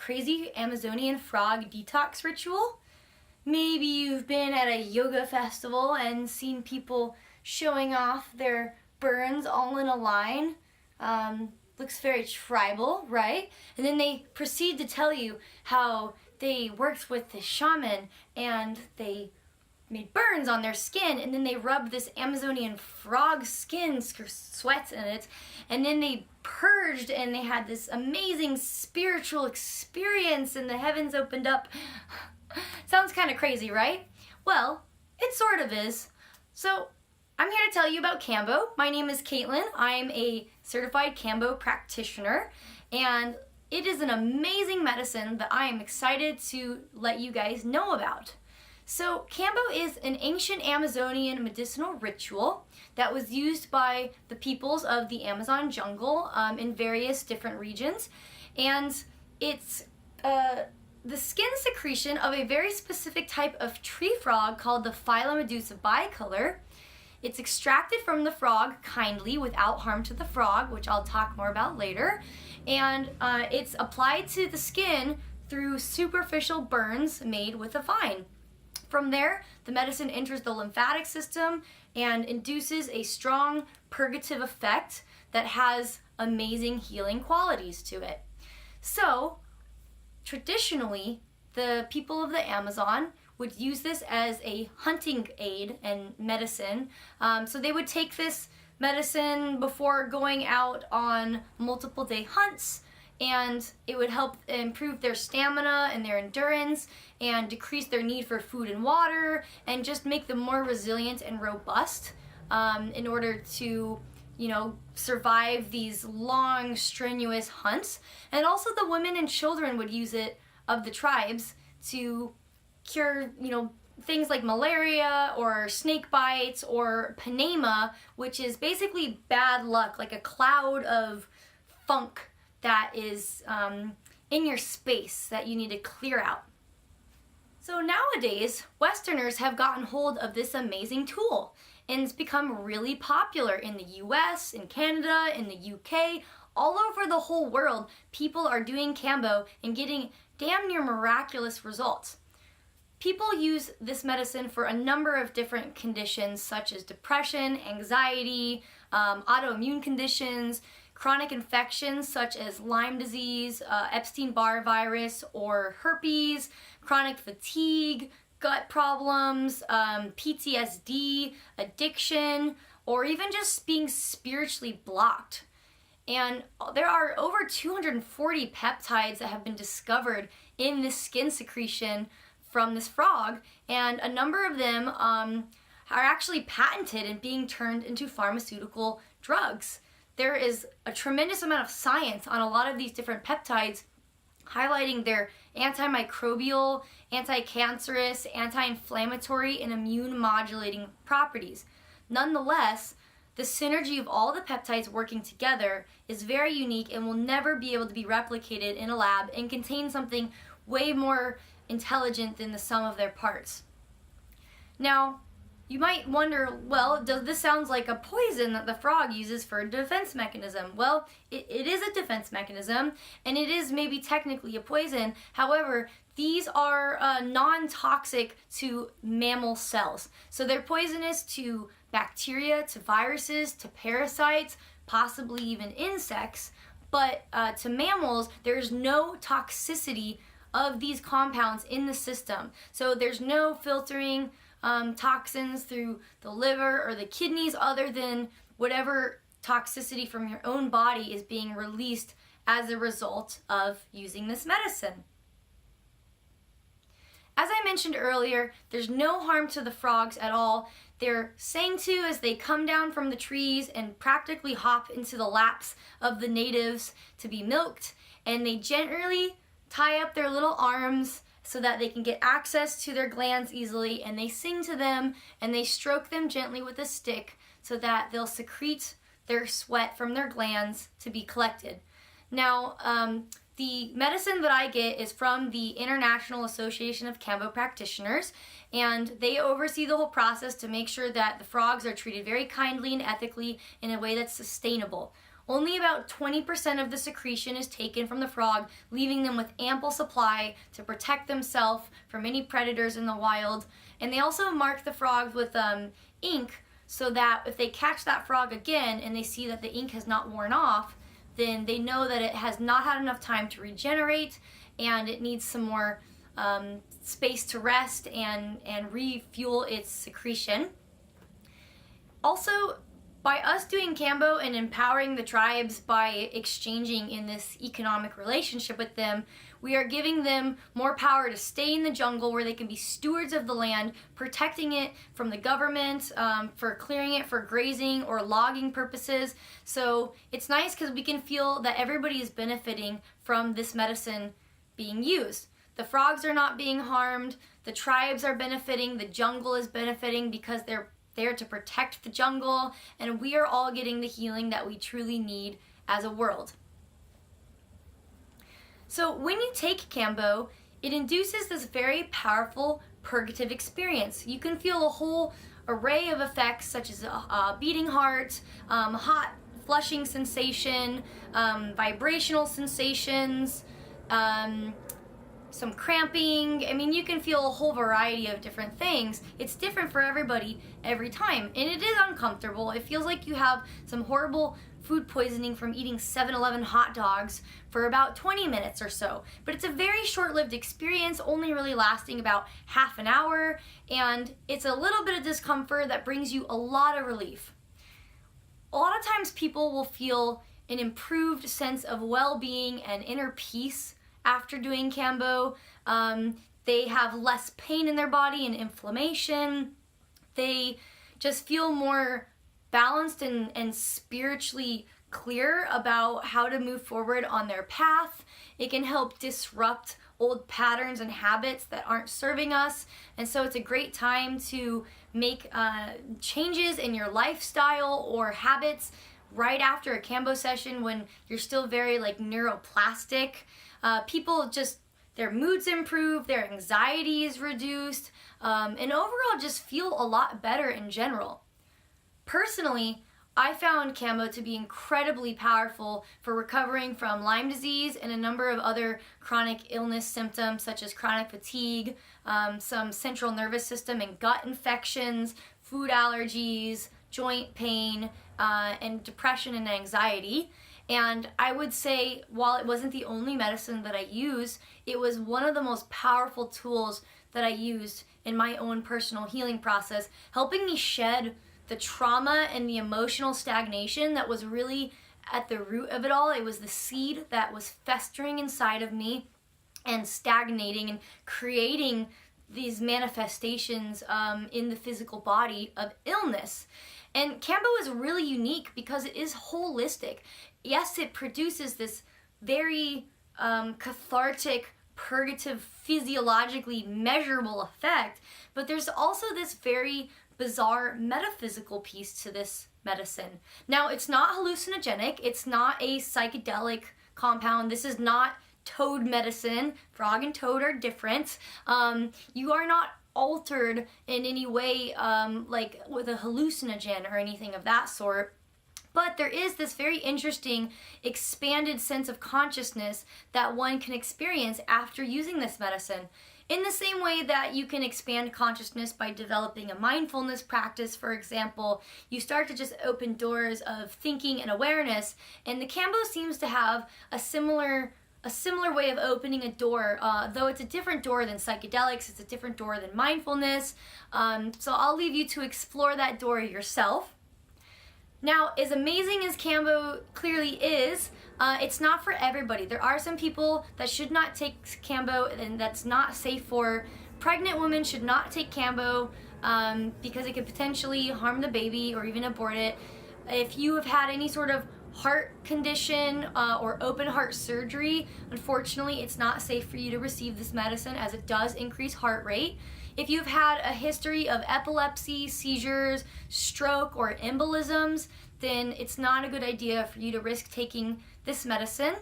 crazy Amazonian frog detox ritual? Maybe you've been at a yoga festival and seen people showing off their burns all in a line. Looks very tribal, right? And then they proceed to tell you how they worked with the shaman and they made burns on their skin, and then they rubbed this Amazonian frog skin sweat in it, and then they purged and they had this amazing spiritual experience and the heavens opened up. Sounds kind of crazy, right? Well, it sort of is. So I'm here to tell you about Kambo. My name is Caitlin. I'm a certified Kambo practitioner, and it is an amazing medicine that I am excited to let you guys know about. So Kambo is an ancient Amazonian medicinal ritual that was used by the peoples of the Amazon jungle in various different regions, and it's the skin secretion of a very specific type of tree frog called the Phylomedusa bicolor. It's extracted from the frog kindly without harm to the frog, which I'll talk more about later, and it's applied to the skin through superficial burns made with a vine. From there, the medicine enters the lymphatic system and induces a strong purgative effect that has amazing healing qualities to it. So, traditionally, the people of the Amazon would use this as a hunting aid and medicine. So they would take this medicine before going out on multiple day hunts, and it would help improve their stamina and their endurance and decrease their need for food and water and just make them more resilient and robust in order to, survive these long, strenuous hunts. And also the women and children would use it of the tribes to cure, things like malaria or snake bites or panema, which is basically bad luck, like a cloud of funk that is in your space that you need to clear out. So nowadays, Westerners have gotten hold of this amazing tool, and it's become really popular in the US, in Canada, in the UK, all over the whole world. People are doing Kambo and getting damn near miraculous results. People use this medicine for a number of different conditions such as depression, anxiety, autoimmune conditions, chronic infections such as Lyme disease, Epstein-Barr virus, or herpes, chronic fatigue, gut problems, PTSD, addiction, or even just being spiritually blocked. And there are over 240 peptides that have been discovered in this skin secretion from this frog, and a number of them are actually patented and being turned into pharmaceutical drugs. There is a tremendous amount of science on a lot of these different peptides, highlighting their antimicrobial, anti-cancerous, anti-inflammatory, and immune modulating properties. Nonetheless, the synergy of all the peptides working together is very unique and will never be able to be replicated in a lab and contain something way more intelligent than the sum of their parts. Now, you might wonder, well, does this sound like a poison that the frog uses for a defense mechanism? Well, it is a defense mechanism, and it is maybe technically a poison. However, these are non-toxic to mammal cells. So they're poisonous to bacteria, to viruses, to parasites, possibly even insects. But to mammals, there's no toxicity of these compounds in the system. So there's no filtering toxins through the liver or the kidneys other than whatever toxicity from your own body is being released as a result of using this medicine. As I mentioned earlier, there's no harm to the frogs at all. They're sang to as they come down from the trees and practically hop into the laps of the natives to be milked, and they gently tie up their little arms so that they can get access to their glands easily, and they sing to them and they stroke them gently with a stick so that they'll secrete their sweat from their glands to be collected. Now, the medicine that I get is from the International Association of Kambo Practitioners, and they oversee the whole process to make sure that the frogs are treated very kindly and ethically in a way that's sustainable. Only about 20% of the secretion is taken from the frog, leaving them with ample supply to protect themselves from any predators in the wild. And they also mark the frogs with ink, so that if they catch that frog again and they see that the ink has not worn off, then they know that it has not had enough time to regenerate and it needs some more space to rest and refuel its secretion. Also, by us doing Kambo and empowering the tribes by exchanging in this economic relationship with them, we are giving them more power to stay in the jungle where they can be stewards of the land, protecting it from the government, for clearing it for grazing or logging purposes. So it's nice because we can feel that everybody is benefiting from this medicine being used. The frogs are not being harmed, the tribes are benefiting, the jungle is benefiting because they're there to protect the jungle, and we are all getting the healing that we truly need as a world. So when you take Kambo, it induces this very powerful purgative experience. You can feel a whole array of effects such as a beating heart, hot flushing sensation, vibrational sensations, some cramping. I mean, you can feel a whole variety of different things. It's different for everybody every time, and it is uncomfortable. It feels like you have some horrible food poisoning from eating 7-Eleven hot dogs for about 20 minutes or so. But it's a very short-lived experience, only really lasting about half an hour, and it's a little bit of discomfort that brings you a lot of relief. A lot of times people will feel an improved sense of well-being and inner peace after doing Kambo. They have less pain in their body and inflammation. They just feel more balanced and spiritually clear about how to move forward on their path. It can help disrupt old patterns and habits that aren't serving us. And so it's a great time to make changes in your lifestyle or habits right after a Kambo session when you're still very neuroplastic. People just, their moods improve, their anxiety is reduced, and overall just feel a lot better in general. Personally, I found Kambo to be incredibly powerful for recovering from Lyme disease and a number of other chronic illness symptoms such as chronic fatigue, some central nervous system and gut infections, food allergies, joint pain, and depression and anxiety. And I would say, while it wasn't the only medicine that I used, it was one of the most powerful tools that I used in my own personal healing process, helping me shed the trauma and the emotional stagnation that was really at the root of it all. It was the seed that was festering inside of me and stagnating and creating these manifestations in the physical body of illness. And Kambo is really unique because it is holistic. Yes, it produces this very cathartic, purgative, physiologically measurable effect, but there's also this very bizarre metaphysical piece to this medicine. Now, it's not hallucinogenic, it's not a psychedelic compound, this is not toad medicine. Frog and toad are different. You are not altered in any way like with a hallucinogen or anything of that sort. But there is this very interesting expanded sense of consciousness that one can experience after using this medicine. In the same way that you can expand consciousness by developing a mindfulness practice, for example, you start to just open doors of thinking and awareness, and the Kambo seems to have a similar way of opening a door, though it's a different door than psychedelics, it's a different door than mindfulness. So I'll leave you to explore that door yourself. Now, as amazing as Kambo clearly is, it's not for everybody. There are some people that should not take Kambo, and that's not safe for. Pregnant women should not take Kambo because it could potentially harm the baby or even abort it. If you have had any sort of heart condition or open heart surgery, unfortunately it's not safe for you to receive this medicine as it does increase heart rate. If you've had a history of epilepsy, seizures, stroke, or embolisms, then it's not a good idea for you to risk taking this medicine.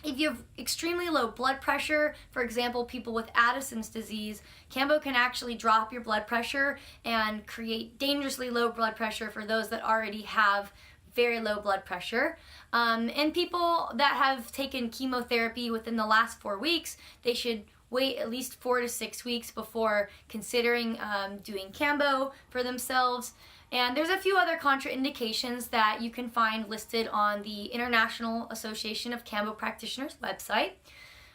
If you have extremely low blood pressure, for example, people with Addison's disease, Kambo can actually drop your blood pressure and create dangerously low blood pressure for those that already have very low blood pressure. And people that have taken chemotherapy within the last 4 weeks, they should wait at least 4 to 6 weeks before considering doing Kambo for themselves. And there's a few other contraindications that you can find listed on the International Association of Kambo Practitioners website.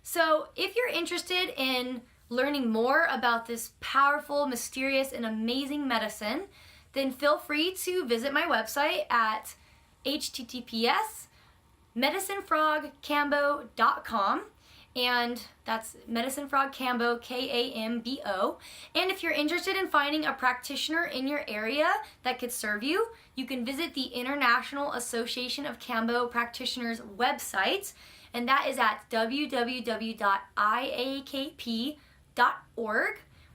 So if you're interested in learning more about this powerful, mysterious, and amazing medicine, then feel free to visit my website at https://medicinefrogkambo.com, and that's medicinefrogkambo, Kambo. And if you're interested in finding a practitioner in your area that could serve you, you can visit the International Association of Kambo Practitioners website, and that is at www.iakp.org,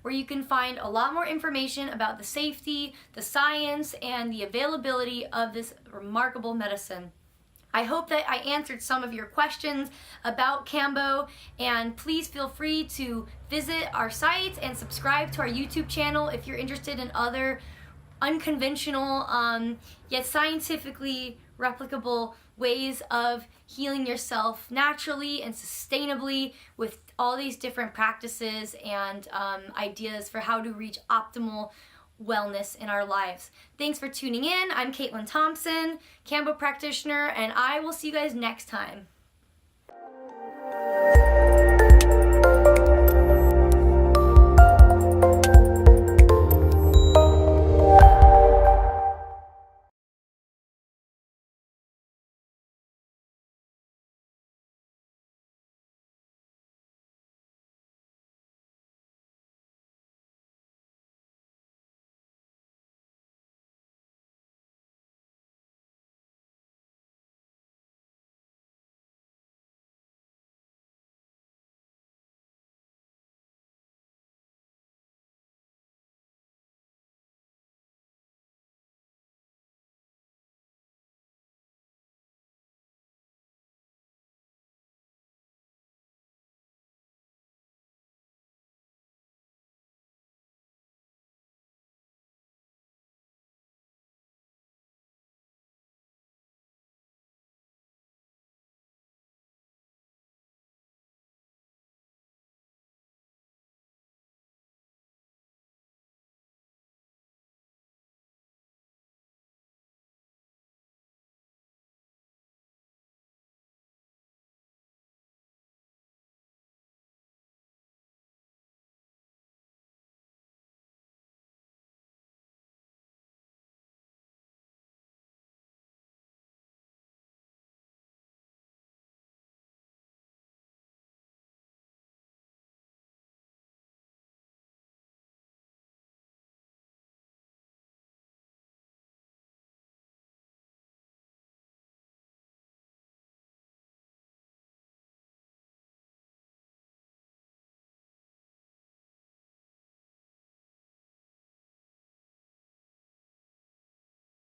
where you can find a lot more information about the safety, the science, and the availability of this remarkable medicine. I hope that I answered some of your questions about Kambo, and please feel free to visit our site and subscribe to our YouTube channel if you're interested in other unconventional yet scientifically replicable ways of healing yourself naturally and sustainably with all these different practices and ideas for how to reach optimal wellness in our lives. Thanks for tuning in. I'm Caitlin Thompson, Kambo practitioner, and I will see you guys next time.